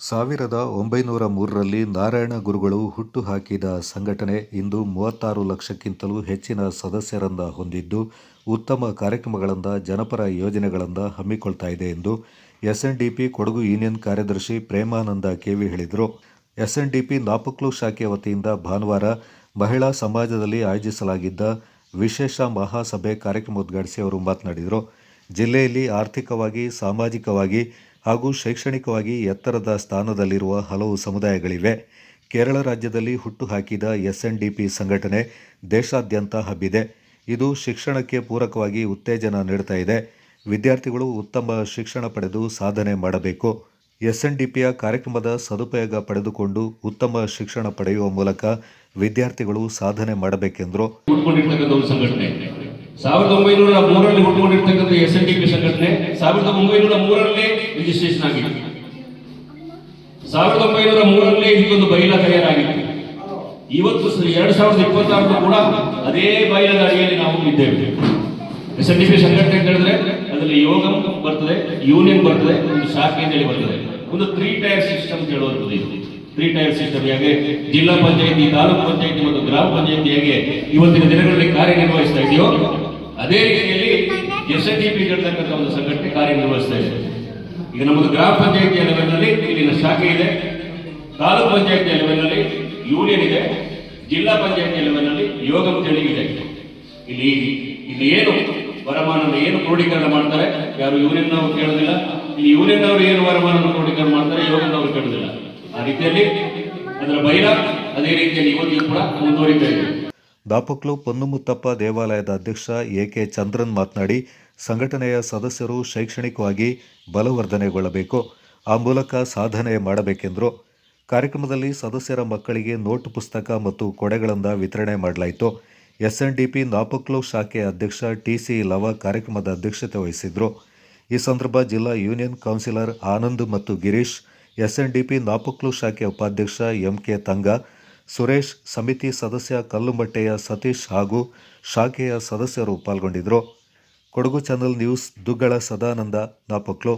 1903ರಲ್ಲಿ ನಾರಾಯಣ ಗುರುಗಳು ಹುಟ್ಟು ಹಾಕಿದ ಸಂಘಟನೆ ಇಂದು 36 ಲಕ್ಷಕ್ಕಿಂತಲೂ ಹೆಚ್ಚಿನ ಸದಸ್ಯರನ್ನು ಹೊಂದಿದ್ದು, ಉತ್ತಮ ಕಾರ್ಯಕ್ರಮಗಳಿಂದ ಜನಪರ ಯೋಜನೆಗಳನ್ನು ಹಮ್ಮಿಕೊಳ್ತಾ ಇದೆ ಎಂದು ಎಸ್ಎನ್ಡಿಪಿ ಕೊಡಗು ಯೂನಿಯನ್ ಕಾರ್ಯದರ್ಶಿ ಪ್ರೇಮಾನಂದ ಕೆವಿ ಹೇಳಿದರು. ಎಸ್ಎನ್ಡಿಪಿ ನಾಪಕ್ಲು ಶಾಖೆ ವತಿಯಿಂದ ಭಾನುವಾರ ಮಹಿಳಾ ಸಮಾಜದಲ್ಲಿ ಆಯೋಜಿಸಲಾಗಿದ್ದ ವಿಶೇಷ ಮಹಾಸಭೆ ಕಾರ್ಯಕ್ರಮ ಉದ್ಘಾಟಿಸಿ ಅವರು ಮಾತನಾಡಿದರು. ಜಿಲ್ಲೆಯಲ್ಲಿ ಆರ್ಥಿಕವಾಗಿ, ಸಾಮಾಜಿಕವಾಗಿ ಹಾಗೂ ಶೈಕ್ಷಣಿಕವಾಗಿ ಎತ್ತರದ ಸ್ಥಾನದಲ್ಲಿರುವ ಹಲವು ಸಮುದಾಯಗಳಿವೆ. ಕೇರಳ ರಾಜ್ಯದಲ್ಲಿ ಹುಟ್ಟುಹಾಕಿದ ಎಸ್ಎನ್ಡಿಪಿ ಸಂಘಟನೆ ದೇಶಾದ್ಯಂತ ಹಬ್ಬಿದೆ. ಇದು ಶಿಕ್ಷಣಕ್ಕೆ ಪೂರಕವಾಗಿ ಉತ್ತೇಜನ ನೀಡುತ್ತಾ ಇದೆ. ವಿದ್ಯಾರ್ಥಿಗಳು ಉತ್ತಮ ಶಿಕ್ಷಣ ಪಡೆದು ಸಾಧನೆ ಮಾಡಬೇಕು. ಎಸ್ಎನ್ಡಿಪಿಯ ಕಾರ್ಯಕ್ರಮದ ಸದುಪಯೋಗ ಪಡೆದುಕೊಂಡು ಉತ್ತಮ ಶಿಕ್ಷಣ ಪಡೆಯುವ ಮೂಲಕ ವಿದ್ಯಾರ್ಥಿಗಳು ಸಾಧನೆ ಮಾಡಬೇಕೆಂದರು. 1903ರಲ್ಲಿ ಹುಟ್ಟುಕೊಂಡಿರ್ತಕ್ಕಂಥ ಎಸ್ಎನ್ಡಿಪಿ ಸಂಘಟನೆ 1903ರಲ್ಲಿ ರಿಜಿಸ್ಟ್ರೇಷನ್ ಆಗಿತ್ತು. 1903ರಲ್ಲಿ ಇದಕ್ಕೊಂದು ಬೈಲ ತಯಾರಾಗಿತ್ತು. ಇವತ್ತು 2026 ಕೂಡ ಅದೇ ಬೈಲದ ಅಡಿಯಲ್ಲಿ ನಾವು ಇದ್ದೇವೆ. ಎಸ್ಎನ್ಡಿಪಿ ಸಂಘಟನೆ ಅಂತ ಹೇಳಿದ್ರೆ ಅದರಲ್ಲಿ ಯೋಗ ಬರ್ತದೆ, ಯೂನಿಯನ್ ಬರ್ತದೆ, ಒಂದು ಶಾಖೆ ಅಂತ ಹೇಳಿ ಬರ್ತದೆ. ಒಂದು 3 ಟೈರ್ ಸಿಸ್ಟಮ್ ಅಂತ ಹೇಳುವಂಥದ್ದು ಇದು. 3 ಟೈರ್ ಸಿಸ್ಟಮ್ ಹೇಗೆ ಜಿಲ್ಲಾ ಪಂಚಾಯಿತಿ, ತಾಲೂಕು ಪಂಚಾಯಿತಿ ಮತ್ತು ಗ್ರಾಮ ಪಂಚಾಯಿತಿ ಹೇಗೆ ಇವತ್ತಿನ ದಿನಗಳಲ್ಲಿ ಕಾರ್ಯನಿರ್ವಹಿಸ್ತಾ ಇದೆಯೋ ಅದೇ ರೀತಿಯಲ್ಲಿ ಎಸ್ಎನ್ಡಿಪಿ ಹೇಳ್ತಕ್ಕಂಥ ಒಂದು ಸಂಘಟನೆ ಕಾರ್ಯನಿರ್ವಹಿಸ್ತಾ ಇದೆ. ಈಗ ನಮ್ಮದು ಗ್ರಾಮ ಪಂಚಾಯಿತಿಯ ಲೆವೆಲ್ನಲ್ಲಿ ಇಲ್ಲಿನ ಶಾಖೆ ಇದೆ, ತಾಲೂಕು ಪಂಚಾಯಿತಿಯ ಲೆವೆಲ್ನಲ್ಲಿ ಯೂನಿಯನ್ ಇದೆ, ಜಿಲ್ಲಾ ಪಂಚಾಯಿತಿಯ ಲೆವೆಲ್ನಲ್ಲಿ ಯೋಗ ಅಂತೇಳಿ ಇದೆ. ಇಲ್ಲಿ ಏನು ವರಮಾನ ಏನು ಕ್ರೋಢೀಕರಣ ಮಾಡ್ತಾರೆ, ಯಾರು ಯೂನಿಯನ್ನವರು ಕೇಳೋದಿಲ್ಲ. ಇಲ್ಲಿ ಯೂನಿಯನ್ನವರು ಏನು ವರಮಾನ ಕ್ರೋಢೀಕರಣ ಮಾಡ್ತಾರೆ, ಯೋಗನವರು ಕೇಳೋದಿಲ್ಲ. ಆ ರೀತಿಯಲ್ಲಿ ಅದರ ಬೈಲ ಅದೇ ರೀತಿಯಲ್ಲಿ ಇವತ್ತಿಗೂ ಕೂಡ ಮುಂದುವರಿತಾ ಇದೆ. ದಾಪಕ್ಲು ಪೊನ್ನುಮುತ್ತಪ್ಪ ದೇವಾಲಯದ ಅಧ್ಯಕ್ಷ ಎಕೆ ಚಂದ್ರನ್ ಮಾತನಾಡಿ, ಸಂಘಟನೆಯ ಸದಸ್ಯರು ಶೈಕ್ಷಣಿಕವಾಗಿ ಬಲವರ್ಧನೆಗೊಳ್ಳಬೇಕು, ಆ ಮೂಲಕ ಸಾಧನೆ ಮಾಡಬೇಕೆಂದರು. ಕಾರ್ಯಕ್ರಮದಲ್ಲಿ ಸದಸ್ಯರ ಮಕ್ಕಳಿಗೆ ನೋಟ್ ಪುಸ್ತಕ ಮತ್ತು ಕೊಡೆಗಳನ್ನು ವಿತರಣೆ ಮಾಡಲಾಯಿತು. ಎಸ್ಎನ್ಡಿಪಿ ನಾಪಕ್ಲು ಶಾಖೆ ಅಧ್ಯಕ್ಷ ಟಿಸಿ ಲವ ಕಾರ್ಯಕ್ರಮದ ಅಧ್ಯಕ್ಷತೆ ವಹಿಸಿದ್ರು. ಈ ಸಂದರ್ಭ ಜಿಲ್ಲಾ ಯೂನಿಯನ್ ಕೌನ್ಸಿಲರ್ ಆನಂದ್ ಮತ್ತು ಗಿರೀಶ್, ಎಸ್ಎನ್ಡಿಪಿ ನಾಪಕ್ಲು ಶಾಖೆ ಉಪಾಧ್ಯಕ್ಷ ಎಂಕೆ ತಂಗ, ಸುರೇಶ್, ಸಮಿತಿ ಸದಸ್ಯ ಕಲ್ಲುಮಟ್ಟೆಯ ಸತೀಶ್ ಹಾಗೂ ಶಾಖೆಯ ಸದಸ್ಯರು ಪಾಲ್ಗೊಂಡಿದ್ದರು. Kodagu channel news, Duggala Sadananda, Napoklu.